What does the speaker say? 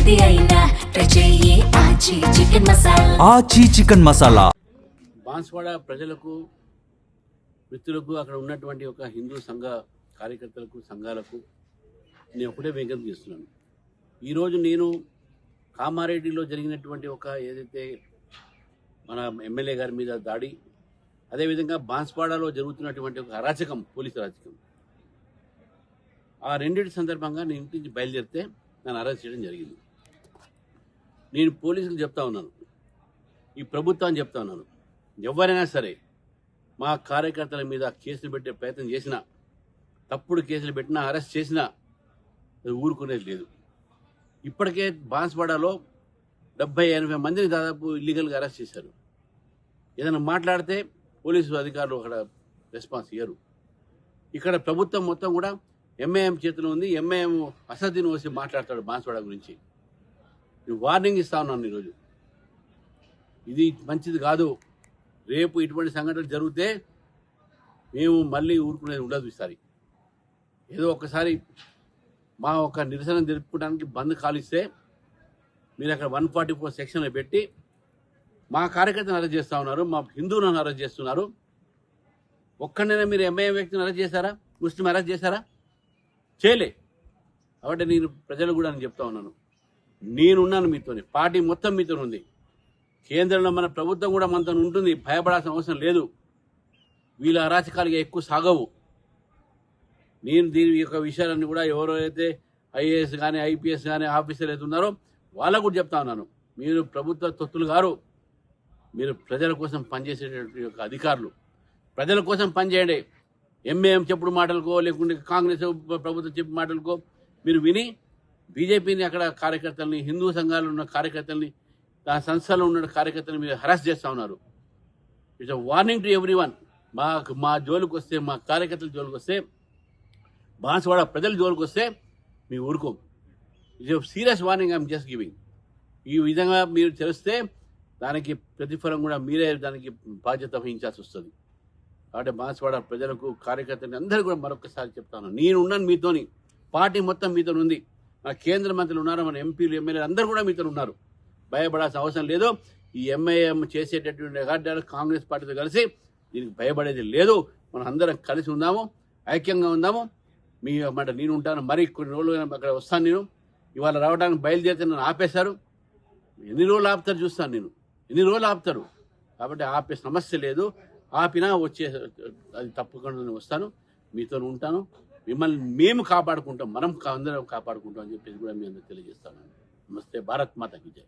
ఏది అయినా ట్రై చెయ్యి ఆచి చికెన్ మసాలా. ఆచి చికెన్ మసాలా. బాన్స్వాడ ప్రజలకు, మిత్రులకు, అక్కడ ఉన్నటువంటి ఒక హిందూ సంఘ కార్యకర్తలకు, సంఘాలకు నేను ఒకటే విజ్ఞప్తి చేస్తున్నాను. ఈరోజు నేను కామారెడ్డిలో జరిగినటువంటి ఒక ఏదైతే మన ఎమ్మెల్యే గారి మీద దాడి, అదేవిధంగా బాన్స్వాడలో జరుగుతున్నటువంటి ఒక అరాచకం, పోలీసు అరాచకం, ఆ రెండింటి సందర్భంగా నేను ఇంటి నుంచి బయలుదేరితే నన్ను అరెస్ట్ చేయడం జరిగింది. నేను పోలీసులకు చెప్తా ఉన్నాను, ఈ ప్రభుత్వాన్ని చెప్తా ఉన్నాను, ఎవరైనా సరే మా కార్యకర్తల మీద కేసులు పెట్టే ప్రయత్నం చేసినా, తప్పుడు కేసులు పెట్టినా, అరెస్ట్ చేసినా ఊరుకునేది లేదు. ఇప్పటికే బాన్స్వాడలో 70-80 మందిని దాదాపు ఇల్లీగల్గా అరెస్ట్ చేశారు. ఏదైనా మాట్లాడితే పోలీసు అధికారులు అక్కడ రెస్పాన్స్ ఇయ్యరు. ఇక్కడ ప్రభుత్వం మొత్తం కూడా ఎంఐఎం చేతిలో ఉంది. ఎంఐఎం అసదుద్దీన్ ఓవైసీ మాట్లాడతాడు బాన్స్వాడ గురించి. నేను వార్నింగ్ ఇస్తా ఉన్నాను ఈరోజు. ఇది మంచిది కాదు. రేపు ఇటువంటి సంఘటనలు జరిగితే మేము మళ్ళీ ఊరుకునేది ఉండదు. ఈసారి ఏదో ఒకసారి మా ఒక నిరసన జరుపుకోవడానికి బంద్ కాలిస్తే మీరు అక్కడ 144 సెక్షన్లు పెట్టి మా కార్యకర్తను అరెస్ట్ చేస్తూ ఉన్నారు, మా హిందువులను అరెస్ట్ చేస్తున్నారు. ఒక్కడైనా మీరు ఎంఐఎం వ్యక్తిని అరెస్ట్ చేశారా? ముస్లిం అరెస్ట్ చేశారా? చేయలే. కాబట్టి నేను ప్రజలు కూడా అని చెప్తా ఉన్నాను, నేనున్నాను మీతోని, పార్టీ మొత్తం మీతో ఉంది, కేంద్రంలో మన ప్రభుత్వం కూడా మనతో ఉంటుంది. భయపడాల్సిన అవసరం లేదు. వీళ్ళ అరాచకాలుగా ఎక్కువ సాగవు. నేను దీని యొక్క విషయాలన్నీ కూడా ఎవరైతే ఐఏఎస్ కానీ, ఐపీఎస్ కానీ ఆఫీసర్లు అయితే ఉన్నారో వాళ్ళకు కూడా చెప్తా ఉన్నాను, మీరు ప్రభుత్వ తొత్తులు గారు, మీరు ప్రజల కోసం పనిచేసేటువంటి యొక్క అధికారులు, ప్రజల కోసం పనిచేయండి. ఎంఏఎం చెప్పుడు మాటలకో, లేకుంటే కాంగ్రెస్ ప్రభుత్వం చెప్పు మాటలకో మీరు విని బీజేపీని అక్కడ కార్యకర్తల్ని, హిందూ సంఘాలు ఉన్న కార్యకర్తల్ని, ఆ సంస్థలో ఉన్న కార్యకర్తలను మీరు హరాస్ చేస్తూ ఉన్నారు. It's warning to every one. మా జోలికి వస్తే, మా కార్యకర్తల జోలికి వస్తే, బాన్స్వాడ ప్రజల జోలికి వస్తే మీ ఊరుకోం. It's serious warning I'm just giving. ఈ విధంగా మీరు తెలిస్తే దానికి ప్రతిఫలం కూడా మీరే దానికి బాధ్యత వహించాల్సి వస్తుంది. కాబట్టి బాన్స్వాడ ప్రజలకు, కార్యకర్తలు అందరూ కూడా మరొకసారి చెప్తాను, నేను ఉన్నాను మీతోని, పార్టీ మొత్తం మీతో ఉంది, మన కేంద్ర మంత్రులు ఉన్నారు, మన ఎంపీలు, ఎమ్మెల్యేలు అందరూ కూడా మీతో ఉన్నారు. భయపడాల్సిన అవసరం లేదు. ఈ ఎంఐఎం చేసేటటువంటి కాంగ్రెస్ పార్టీతో కలిసి దీనికి భయపడేది లేదు. మనం అందరం కలిసి ఉందాము, ఐక్యంగా ఉందాము. మీ మాట నేను ఉంటాను. మరి కొన్ని రోజులు అక్కడ వస్తాను. నేను ఇవాళ రావడానికి బయలుదేరితే నన్ను ఆపేశారు. ఎన్ని రోజులు ఆపుతారు చూస్తాను నేను, ఎన్ని రోజులు ఆపుతారు. కాబట్టి ఆపే సమస్య లేదు. ఆపినా వచ్చే అది తప్పకుండా వస్తాను, మీతో ఉంటాను. మిమ్మల్ని మేము కాపాడుకుంటాం, మనం అందరం కాపాడుకుంటాం అని చెప్పేసి కూడా మీ అందరూ తెలియజేస్తాను. నమస్తే. భారత్ మాతాకి జై.